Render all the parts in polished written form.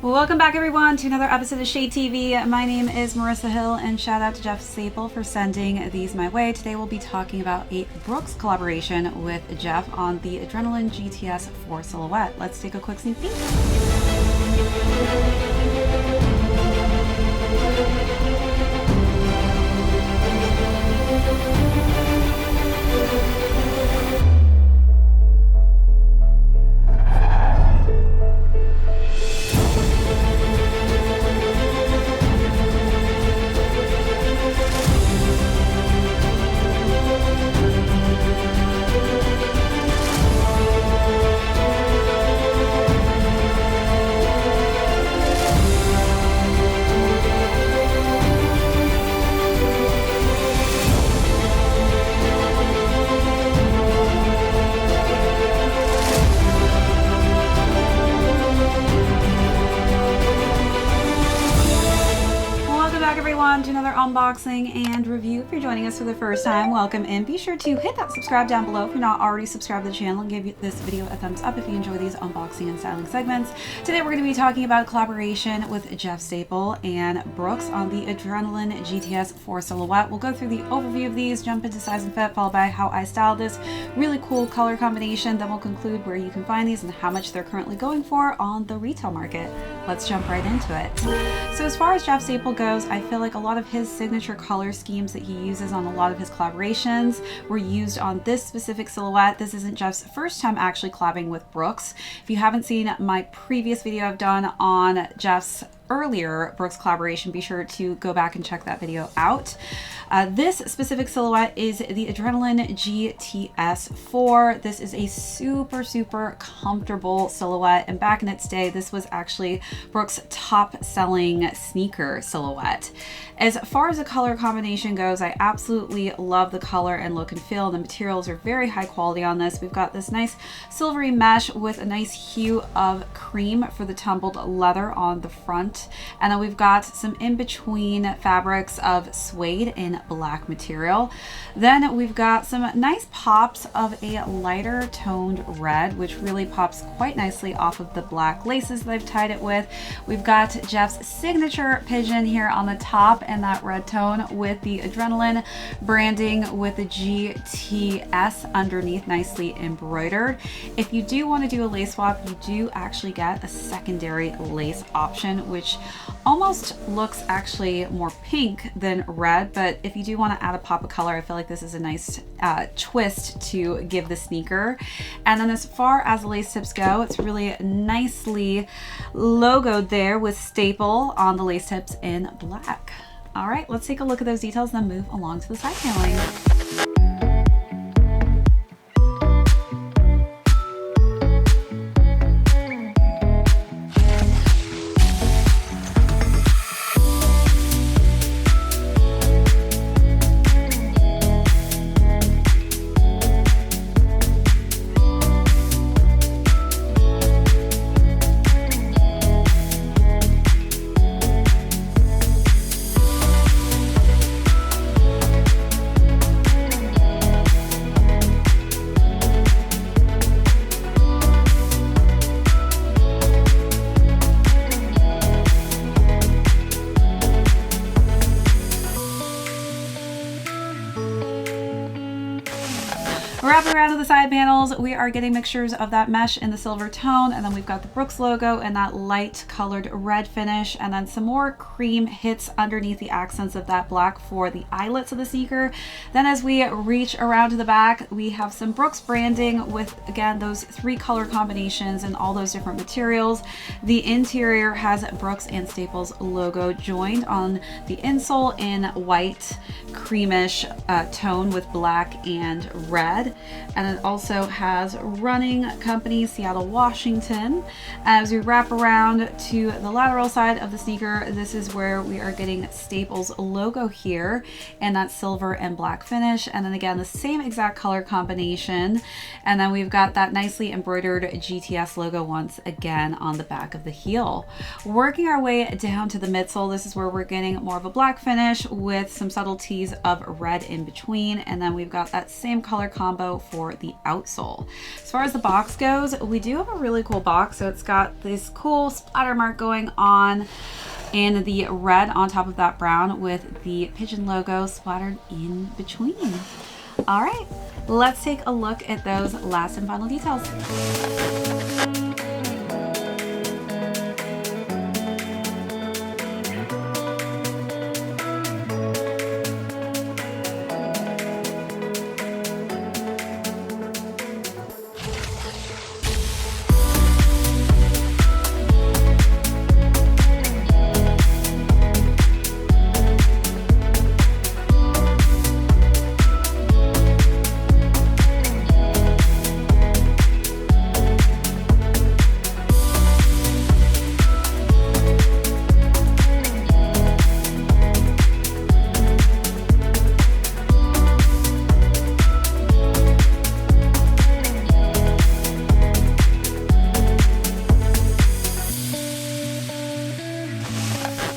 Welcome back everyone to another episode of Shade TV. My name is Marissa Hill and shout out to Jeff Staple for sending these my way. Today we'll be talking about a Brooks collaboration with Jeff on the Adrenaline GTS 4 silhouette. Let's take a quick sneak peek. To another unboxing and review. If you're joining us for the first time, welcome in. Be sure to hit that subscribe down below if you're not already subscribed to the channel, and give this video a thumbs up if you enjoy these unboxing and styling segments. Today we're going to be talking about a collaboration with Jeff Staple and Brooks on the Adrenaline GTS 4 silhouette. We'll go through the overview of these, jump into size and fit, followed by how I styled this really cool color combination. Then we'll conclude where you can find these and how much they're currently going for on the retail market. Let's jump right into it. So as far as Jeff Staple goes, I feel like a lot of his signature color schemes that he uses on a lot of his collaborations were used on this specific silhouette. This isn't Jeff's first time actually collabing with Brooks. If you haven't seen my previous video I've done on Jeff's earlier Brooks collaboration, be sure to go back and check that video out. This specific silhouette is the Adrenaline GTS 4. This is a super comfortable silhouette, and back in its day this was actually Brooks' top selling sneaker silhouette. As far as the color combination goes, I absolutely love the color and look and feel. The materials are very high quality on this. We've got this nice silvery mesh with a nice hue of cream for the tumbled leather on the front, and then we've got some in-between fabrics of suede in black material. Then we've got some nice pops of a lighter toned red, which really pops quite nicely off of the black laces that I've tied it with. We've got Jeff's signature pigeon here on the top and that red tone with the Adrenaline branding with the GTS underneath, nicely embroidered. If you do want to do a lace swap, you do actually get a secondary lace option, which almost looks actually more pink than red, but if you do want to add a pop of color, I feel like this is a nice twist to give the sneaker. And then as far as the lace tips go, it's really nicely logoed there with Staple on the lace tips in black. All right, let's take a look at those details, then move along to the side paneling. Wrapping around to the side panels, we are getting mixtures of that mesh in the silver tone, and then we've got the Brooks logo and that light colored red finish, and then some more cream hits underneath the accents of that black for the eyelets of the sneaker. Then as we reach around to the back, we have some Brooks branding with, again, those three color combinations and all those different materials. The interior has Brooks and Staples logo joined on the insole in white creamish tone with black and red. And it also has running company Seattle, Washington. As we wrap around to the lateral side of the sneaker, this is where we are getting Staples logo here and that silver and black finish, and then again the same exact color combination, and then we've got that nicely embroidered GTS logo once again on the back of the heel. Working our way down to the midsole, this is where we're getting more of a black finish with some subtleties of red in between, and then we've got that same color combo logo for the outsole. As far as the box goes, we do have a really cool box. So it's got this cool splatter mark going on and the red on top of that brown with the pigeon logo splattered in between. All right, let's take a look at those last and final details.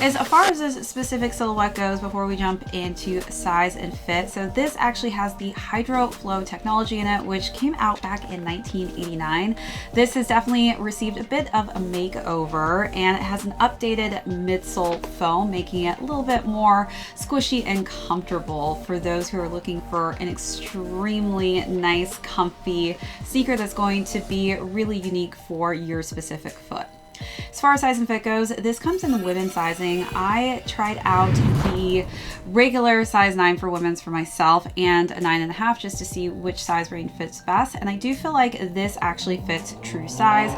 As far as this specific silhouette goes, before we jump into size and fit, so this actually has the Hydro Flow technology in it, which came out back in 1989. This has definitely received a bit of a makeover, and it has an updated midsole foam, making it a little bit more squishy and comfortable for those who are looking for an extremely nice, comfy sneaker that's going to be really unique for your specific foot. As far as size and fit goes, this comes in the women's sizing. I tried out the regular size 9 for women's for myself and a 9.5 just to see which size range fits best. And I do feel like this actually fits true size.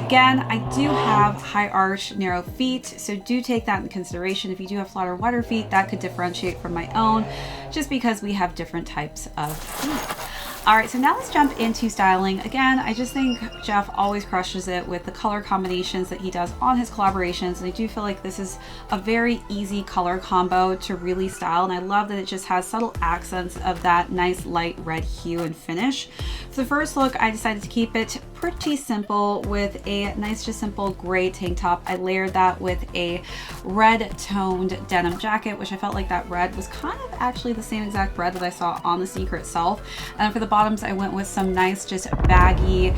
Again, I do have high arch, narrow feet, so do take that into consideration. If you do have flatter, wider feet, that could differentiate from my own just because we have different types of feet. All right, so now let's jump into styling. Again, I just think Jeff always crushes it with the color combinations that he does on his collaborations. And I do feel like this is a very easy color combo to really style. And I love that it just has subtle accents of that nice light red hue and finish. For the first look, I decided to keep it pretty simple with a nice, just simple gray tank top. I layered that with a red toned denim jacket, which I felt like that red was kind of actually the same exact red that I saw on the sneaker itself. And for the bottoms, I went with some nice, just baggy,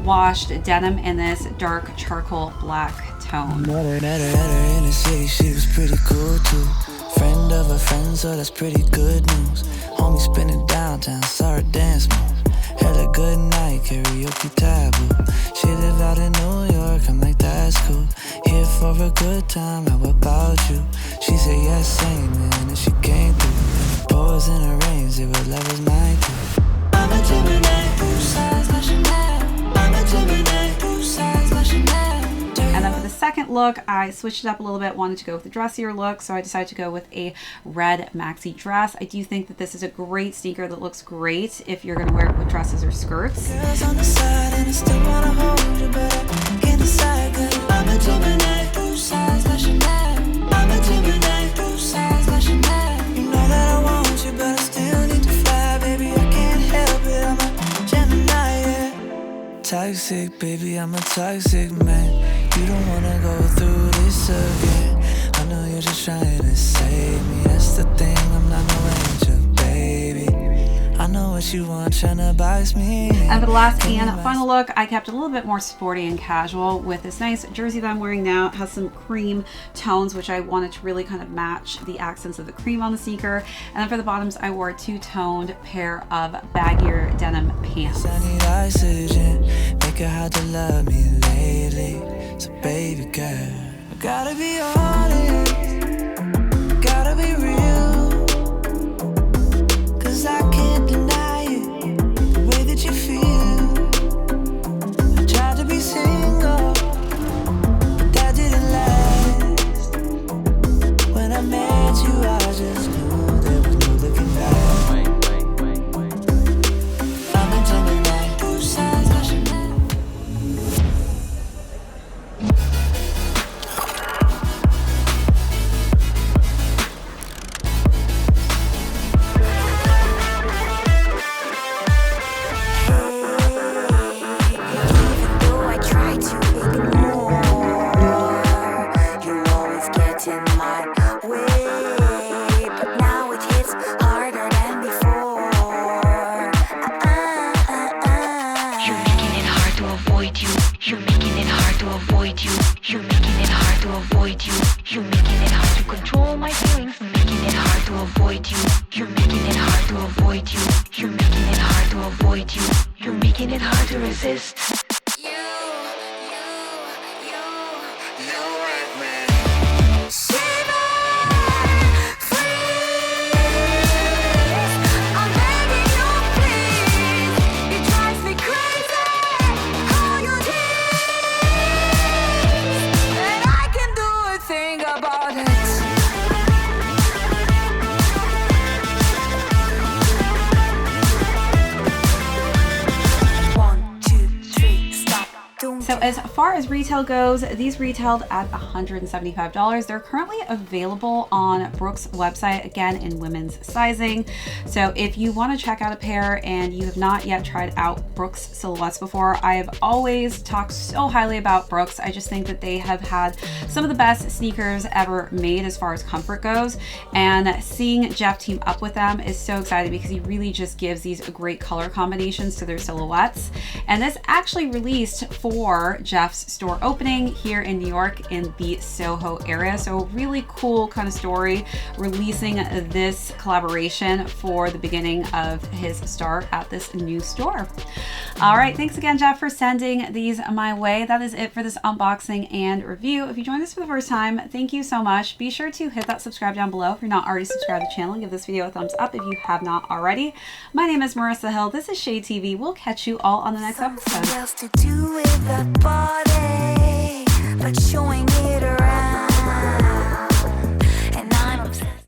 washed denim in this dark charcoal black tone. Met her in the city, she was pretty cool too. Friend of a friend, so that's pretty good news. Homie spinning downtown, saw her dance move. Had a good night, karaoke taboo. She live out in New York, I'm like, that's cool. Here for a good time, how about you? She said yes, same man, and she came through. Boys in the rain, say what love is mine too. I'm a Gemini, two sides, like Chanel. I'm a Gemini, two sides, like Chanel. And then for the second look, I switched it up a little bit, wanted to go with a dressier look, so I decided to go with a red maxi dress. I do think that this is a great sneaker that looks great if you're going to wear it with dresses or skirts. Girls on the side and I still wanna hold you, but I can't decide, 'cause I'm a Gemini, two sides, like Chanel. I'm a Gemini, two sides, like Chanel. You know that I want you, but I still need to fly, baby, I can't help it, I'm a Gemini, yeah. Toxic, baby, I'm a toxic man. You don't wanna go through this again. I know you're just trying to save me. That's the thing, I'm not no angel, baby. I know what you want, tryna box me. And for the last and final look, I kept it a little bit more sporty and casual with this nice jersey that I'm wearing now. It has some cream tones, which I wanted to really kind of match the accents of the cream on the sneaker. And then for the bottoms, I wore a two-toned pair of baggier denim pants. I need oxygen, make it hard to love me lately. So baby girl, I gotta be honest, gotta be real, 'cause I can't deny it, the way that you feel. I tried to be single, but that didn't last. When I met you, I just knew there was no looking back. I'm a Gemini, two sides, like Chanel. avoid you. You're making it hard to control my feelings, making it hard to avoid you. You're making it hard to avoid you. You're making it hard to avoid you. You're making it hard to resist. So as far as retail goes, these retailed at $175. They're currently available on Brooks' website, again in women's sizing. So if you want to check out a pair and you have not yet tried out Brooks silhouettes before, I have always talked so highly about Brooks. I just think that they have had some of the best sneakers ever made as far as comfort goes. And seeing Jeff team up with them is so exciting because he really just gives these great color combinations to their silhouettes. And this actually released for Jeff's store opening here in New York in the Soho area. So really cool kind of story, releasing this collaboration for the beginning of his start at this new store. All right, thanks again, Jeff, for sending these my way. That is it for this unboxing and review. If you joined us for the first time, thank you so much. Be sure to hit that subscribe down below if you're not already subscribed to the channel, and give this video a thumbs up if you have not already. My name is Marissa Hill. This is ShadeTV. We'll catch you all on the next episode. Something else to do with the body, but showing it around.